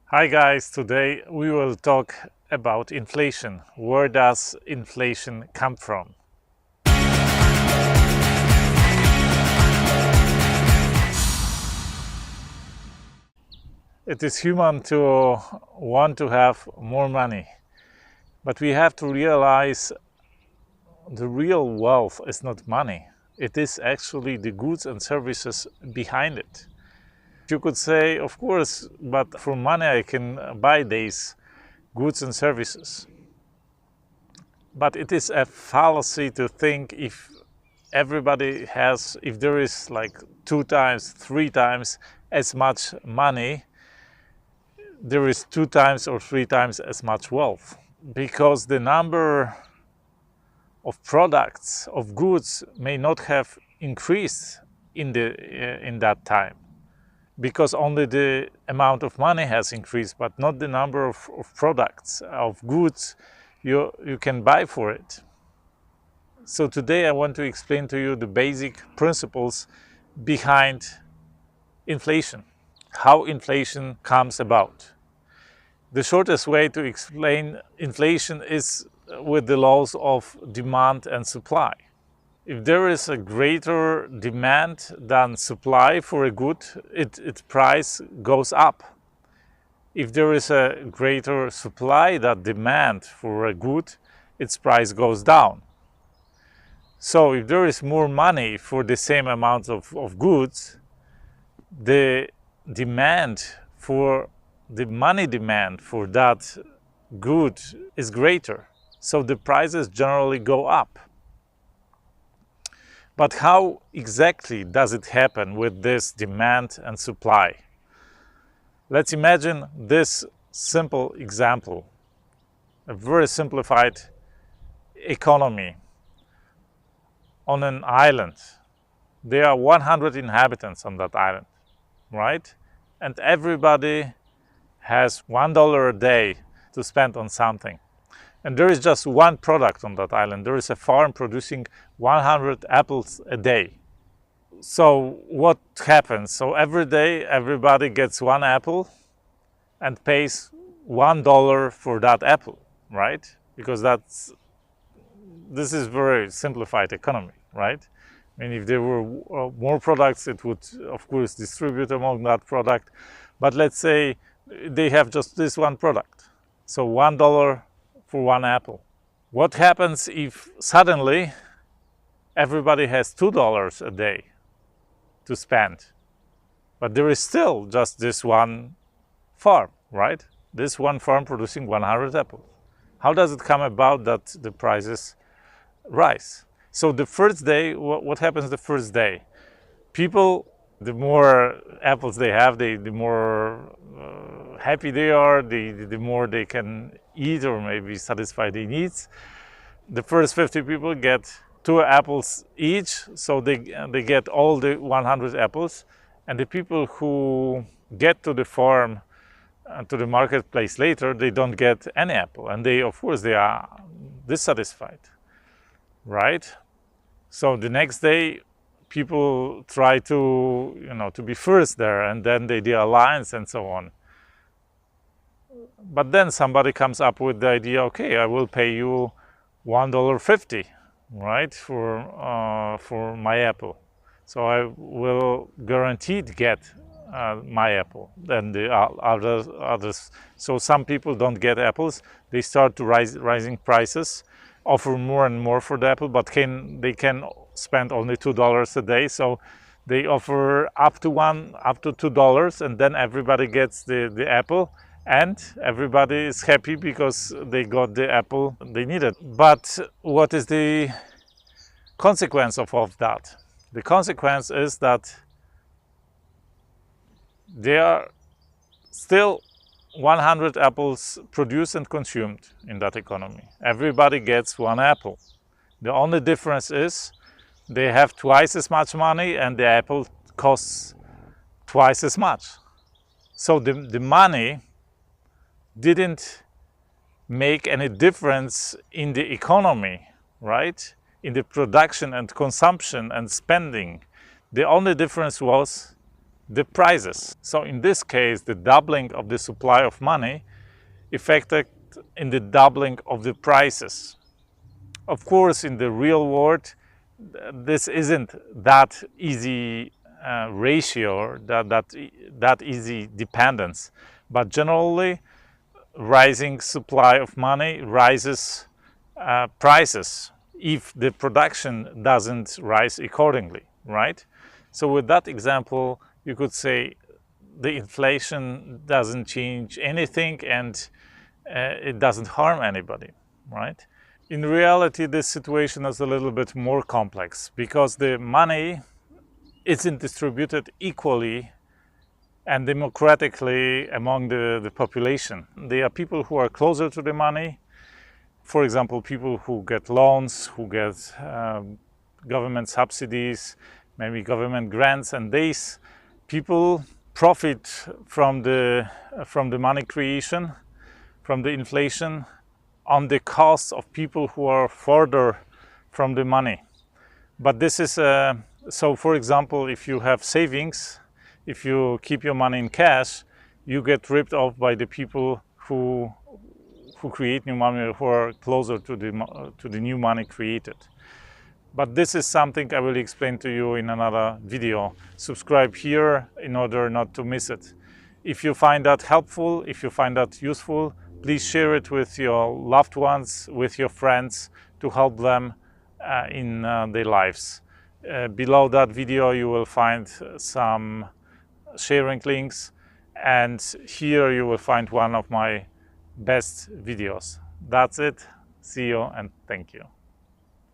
Hi guys, today we will talk about inflation. Where does inflation come from? It is human to want to have more money, but we have to realize the real wealth is not money. It is actually the goods and services behind it. You could say, of course, but for money I can buy these goods and services. But it is a fallacy to think if there is like 2 times, 3 times as much money, there is 2 times or 3 times as much wealth. Because the number of products, of goods may not have increased in that time. Because only the amount of money has increased, but not the number of products, of goods you can buy for it. So today I want to explain to you the basic principles behind inflation, how inflation comes about. The shortest way to explain inflation is with the laws of demand and supply. If there is a greater demand than supply for a good, its price goes up. If there is a greater supply than demand for a good, its price goes down. So if there is more money for the same amount of goods, the money demand for that good is greater. So the prices generally go up. But how exactly does it happen with this demand and supply? Let's imagine this simple example, a very simplified economy. On an island, there are 100 inhabitants on that island, right? And everybody has $1 a day to spend on something. And there is just one product on that island. There is a farm producing 100 apples a day. So what happens? So every day everybody gets one apple and pays $1 for that apple, right? Because this is very simplified economy, right? I mean, if there were more products, it would, of course, distribute among that product. But let's say they have just this one product. So $1 for one apple. What happens if suddenly everybody has $2 a day to spend? But there is still just this one farm, right? This one farm producing 100 apples. How does it come about that the prices rise? So the first day, what happens the first day? People, the more apples they have, the more happy they are, the more they can eat or maybe satisfy their needs. The first 50 people get 2 apples each, so they get all the 100 apples. And the people who get to the farm and to the marketplace later, they don't get any apple. And of course, they are dissatisfied, right? So the next day, people try to be first there, and then they do alliance and so on. But then somebody comes up with the idea, okay, I will pay you $1.50, right, for my apple. So I will guaranteed get my apple. Then the others. So some people don't get apples. They start to rising prices, offer more and more for the apple, but they can spend only $2 a day. So they offer up to $2, and then everybody gets the apple, and everybody is happy because they got the apple they needed. But what is the consequence of that? The consequence is that there are still 100 apples produced and consumed in that economy. Everybody gets one apple. The only difference is they have twice as much money and the apple costs twice as much. So the money didn't make any difference in the economy, right? In the production and consumption and spending. The only difference was the prices. So in this case, the doubling of the supply of money affected in the doubling of the prices. Of course, in the real world, this isn't that easy ratio, that easy dependence. But generally, rising supply of money rises prices if the production doesn't rise accordingly, right? So with that example, you could say the inflation doesn't change anything and it doesn't harm anybody, right? In reality, this situation is a little bit more complex because the money isn't distributed equally and democratically among the population. There are people who are closer to the money, for example, people who get loans, who get government subsidies, maybe government grants, and these people profit from the money creation, from the inflation, on the cost of people who are further from the money. But this is so, for example, if you have savings, if you keep your money in cash, you get ripped off by the people who create new money, who are closer to the new money created. But this is something I will explain to you in another video. Subscribe here in order not to miss it. If you find that helpful, if you find that useful, please share it with your loved ones, with your friends, to help them in their lives. Below that video you will find some sharing links, and here you will find one of my best videos. That's it. See you and thank you.